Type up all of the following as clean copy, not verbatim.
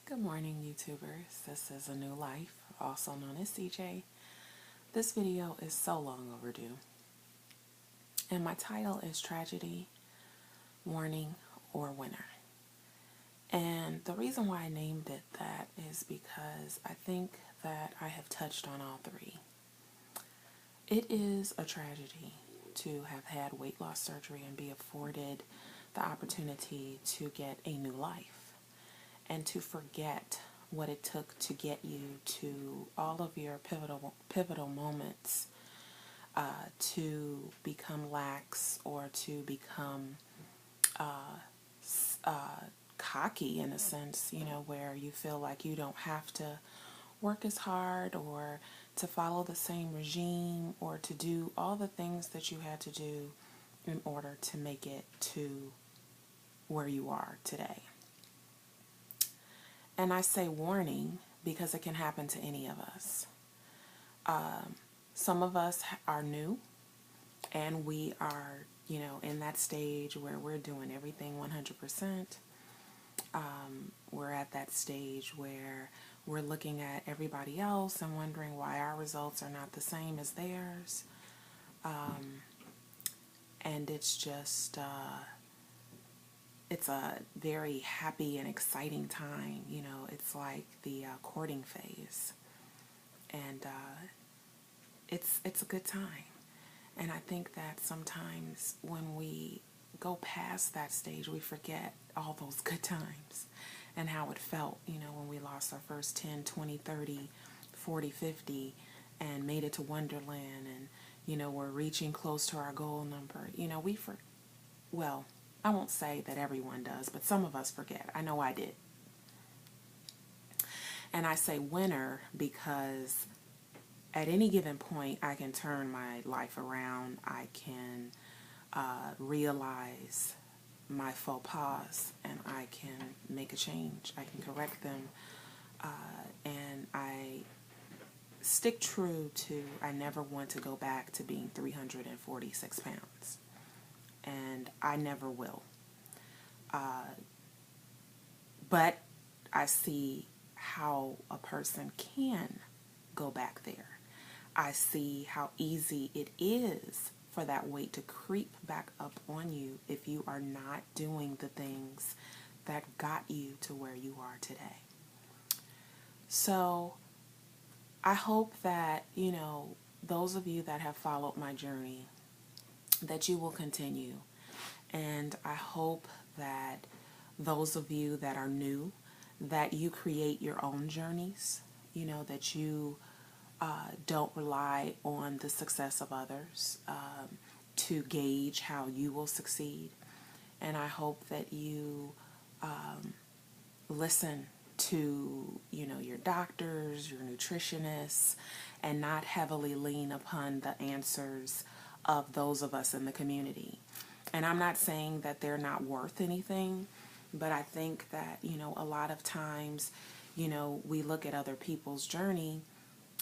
Good morning, YouTubers. This is anulyph, also known as CJ. This video is so long overdue, and my title is Tragedy, Warning, or Winner. And the reason why I named it that is because I think that I have touched on all three. It is a tragedy to have had weight loss surgery and be afforded the opportunity to get a new life and to forget what it took to get you to all of your pivotal moments, to become lax or to become cocky in a sense, where you feel like you don't have to work as hard or to follow the same regime or to do all the things that you had to do in order to make it to where you are today. And I say warning because it can happen to any of us. Some of us are new and we are, in that stage where we're doing everything 100%. We're at that stage where we're looking at everybody else and wondering why our results are not the same as theirs. And it's just, it's a very happy and exciting time. It's like the courting phase. And it's a good time. And I think that sometimes when we go past that stage, we forget all those good times and how it felt, when we lost our first 10, 20, 30, 40, 50 and made it to Wonderland and, we're reaching close to our goal number. Well, I won't say that everyone does, but some of us forget. I know I did. And I say winner because at any given point, I can turn my life around. I can realize my faux pas and I can make a change. I can correct them. And I stick true to, I never want to go back to being 346 pounds. And I never will. But I see how a person can go back there. I see how easy it is for that weight to creep back up on you if you are not doing the things that got you to where you are today. So I hope that, those of you that have followed my journey, that you will continue. And I hope that those of you that are new, that you create your own journeys, that you don't rely on the success of others to gauge how you will succeed. And I hope that you listen to, your doctors, your nutritionists, and not heavily lean upon the answers of those of us in the community. And I'm not saying that they're not worth anything, but I think that, a lot of times, we look at other people's journey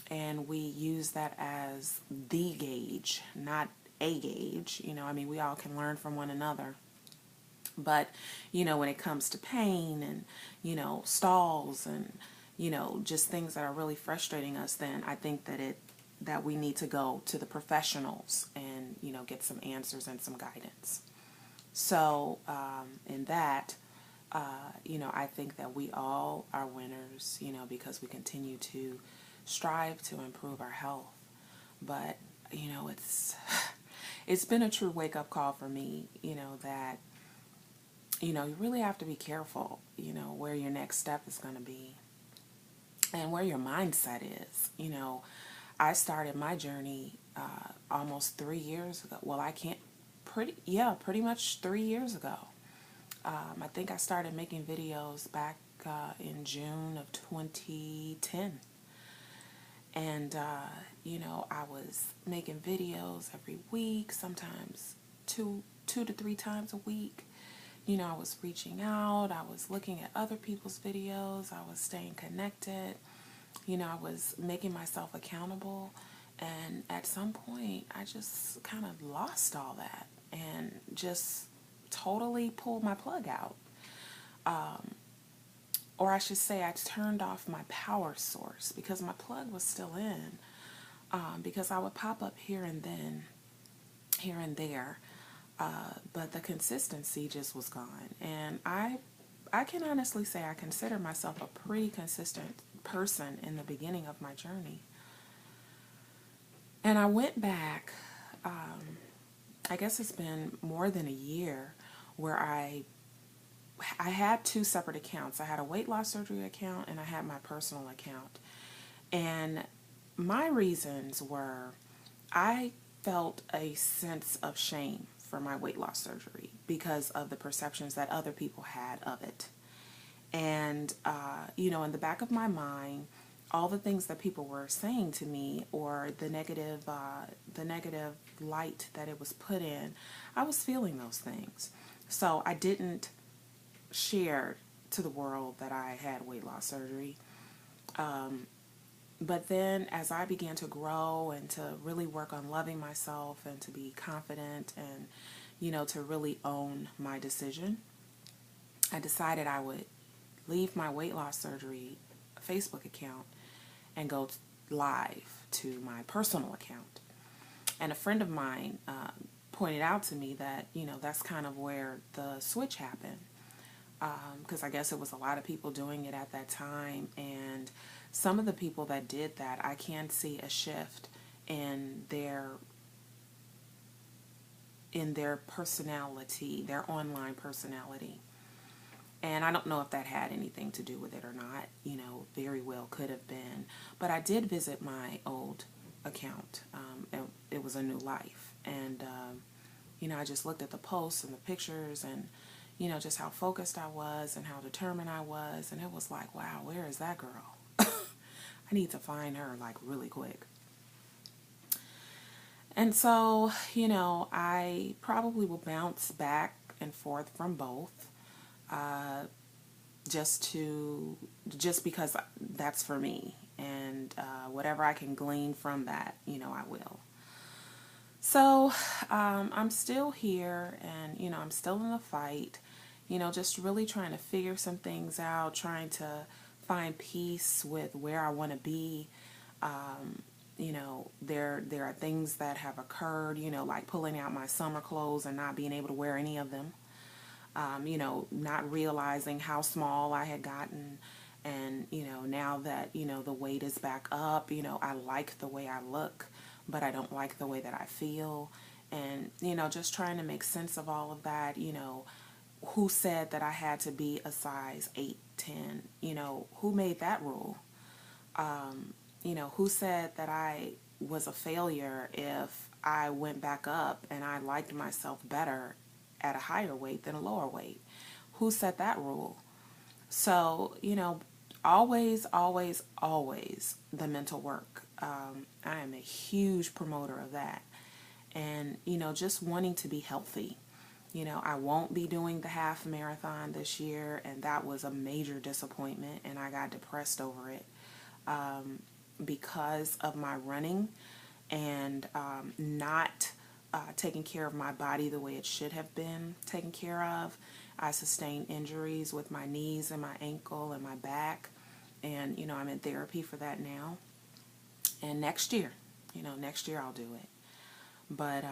and we use that as the gauge, not a gauge. We all can learn from one another. But, when it comes to pain and, stalls and, just things that are really frustrating us, then I think that we need to go to the professionals and, get some answers and some guidance. So, in that, I think that we all are winners, because we continue to strive to improve our health. But, it's been a true wake-up call for me, that, you really have to be careful, where your next step is going to be and where your mindset is. I started my journey almost 3 years ago. Well, pretty much 3 years ago. I think I started making videos back in June of 2010. And, I was making videos every week, sometimes two to three times a week. I was reaching out, I was looking at other people's videos, I was staying connected, I was making myself accountable. And at some point, I just kind of lost all that and just totally pulled my plug out. or I should say I turned off my power source because my plug was still in, because I would pop up here and there, but the consistency just was gone. And I can honestly say I consider myself a pretty consistent person in the beginning of my journey. And I went back, I guess it's been more than a year, where I had two separate accounts. I had a weight loss surgery account and I had my personal account. And my reasons were, I felt a sense of shame for my weight loss surgery because of the perceptions that other people had of it. And, in the back of my mind, all the things that people were saying to me, or the negative light that it was put in, I was feeling those things. So I didn't share to the world that I had weight loss surgery. But then as I began to grow and to really work on loving myself and to be confident and, to really own my decision, I decided I would leave my weight loss surgery Facebook account and go live to my personal account. And a friend of mine pointed out to me that, that's kind of where the switch happened. Because I guess it was a lot of people doing it at that time. And some of the people that did that, I can see a shift in their personality, their online personality. And I don't know if that had anything to do with it or not. Very well could have been. But I did visit my old account. It was anulyph. And, I just looked at the posts and the pictures and, just how focused I was and how determined I was. And it was like, wow, where is that girl? I need to find her like really quick. And so, I probably will bounce back and forth from both. Just because that's for me, and whatever I can glean from that, I will. So I'm still here, and I'm still in the fight, just really trying to figure some things out, trying to find peace with where I want to be. There are things that have occurred, like pulling out my summer clothes and not being able to wear any of them. Not realizing how small I had gotten. And, now that, the weight is back up, I like the way I look, but I don't like the way that I feel. And, just trying to make sense of all of that. Who said that I had to be a size 8, 10? Who made that rule? Who said that I was a failure if I went back up and I liked myself better at a higher weight than a lower weight? Who set that rule? So, always, always, always the mental work. I am a huge promoter of that. And, just wanting to be healthy. I won't be doing the half marathon this year, and that was a major disappointment, and I got depressed over it because of my running and not taking care of my body the way it should have been taken care of. I sustained injuries with my knees and my ankle and my back, and I'm in therapy for that now. And next year I'll do it. But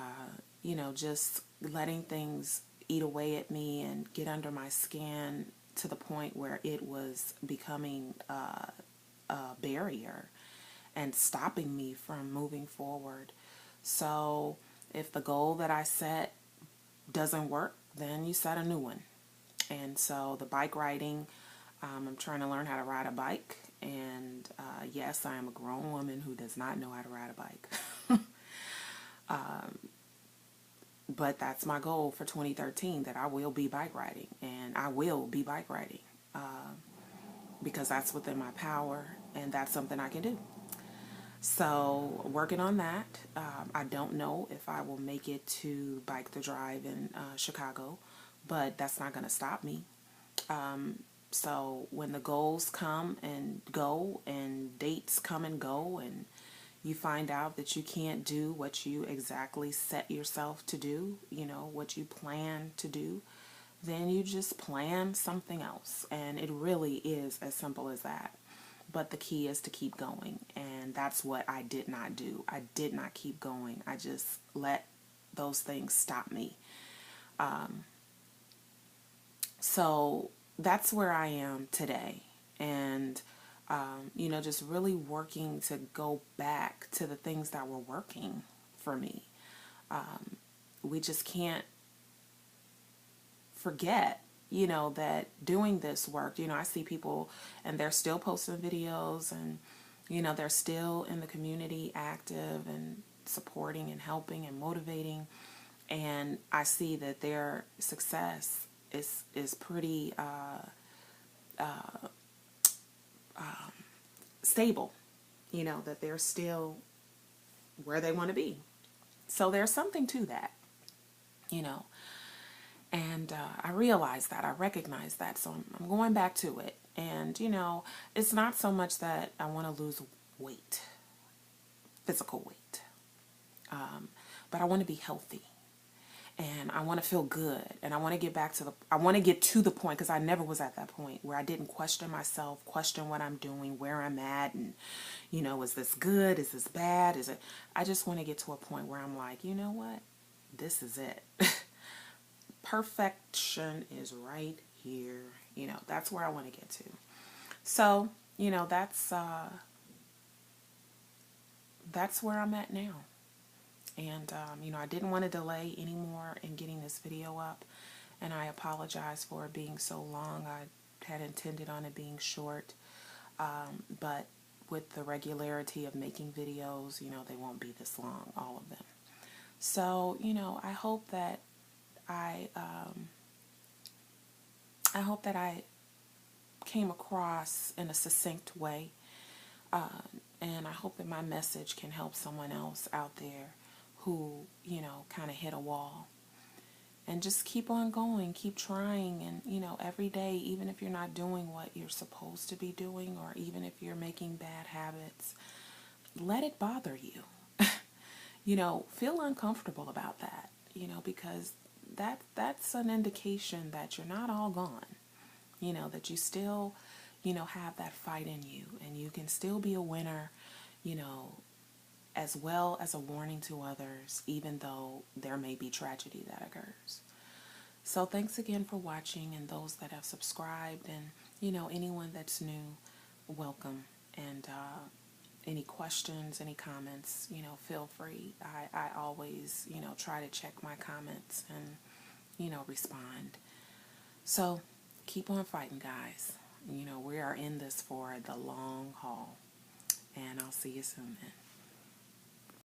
just letting things eat away at me and get under my skin to the point where it was becoming a barrier and stopping me from moving forward. So if the goal that I set doesn't work, then you set a new one. And so the bike riding, I'm trying to learn how to ride a bike. And yes, I am a grown woman who does not know how to ride a bike. But that's my goal for 2013, that I will be bike riding. And I will be bike riding because that's within my power and that's something I can do. So working on that. I don't know if I will make it to Bike the Drive in Chicago, but that's not going to stop me. So when the goals come and go and dates come and go and you find out that you can't do what you exactly set yourself to do, what you plan to do, then you just plan something else. And it really is as simple as that. But the key is to keep going. And that's what I did not do. I did not keep going. I just let those things stop me. So that's where I am today. And, just really working to go back to the things that were working for me. We just can't forget, that doing this work, I see people and they're still posting videos and, they're still in the community active and supporting and helping and motivating. And I see that their success is pretty stable, that they're still where they want to be. So there's something to that, you know. And I realize that, I recognize that, so I'm going back to it. And, it's not so much that I want to lose weight, physical weight, but I want to be healthy. And I want to feel good. And I want to get to the point, because I never was at that point where I didn't question myself, question what I'm doing, where I'm at, and, is this good? Is this bad? I just want to get to a point where I'm like, you know what? This is it. Perfection is right here. That's where I want to get to. So, that's where I'm at now. And, I didn't want to delay anymore in getting this video up. And I apologize for it being so long. I had intended on it being short. But with the regularity of making videos, they won't be this long, all of them. So, I hope that I hope that I came across in a succinct way. And I hope that my message can help someone else out there who, kind of hit a wall. And just keep on going, keep trying. And, every day, even if you're not doing what you're supposed to be doing, or even if you're making bad habits, let it bother you. Feel uncomfortable about that, because that's an indication that you're not all gone. That you still, have that fight in you, and you can still be a winner, as well as a warning to others, even though there may be tragedy that occurs. So thanks again for watching, and those that have subscribed, and, anyone that's new, welcome. And any questions, any comments, feel free. I always, try to check my comments and, respond. So keep on fighting, guys. We are in this for the long haul. And I'll see you soon then.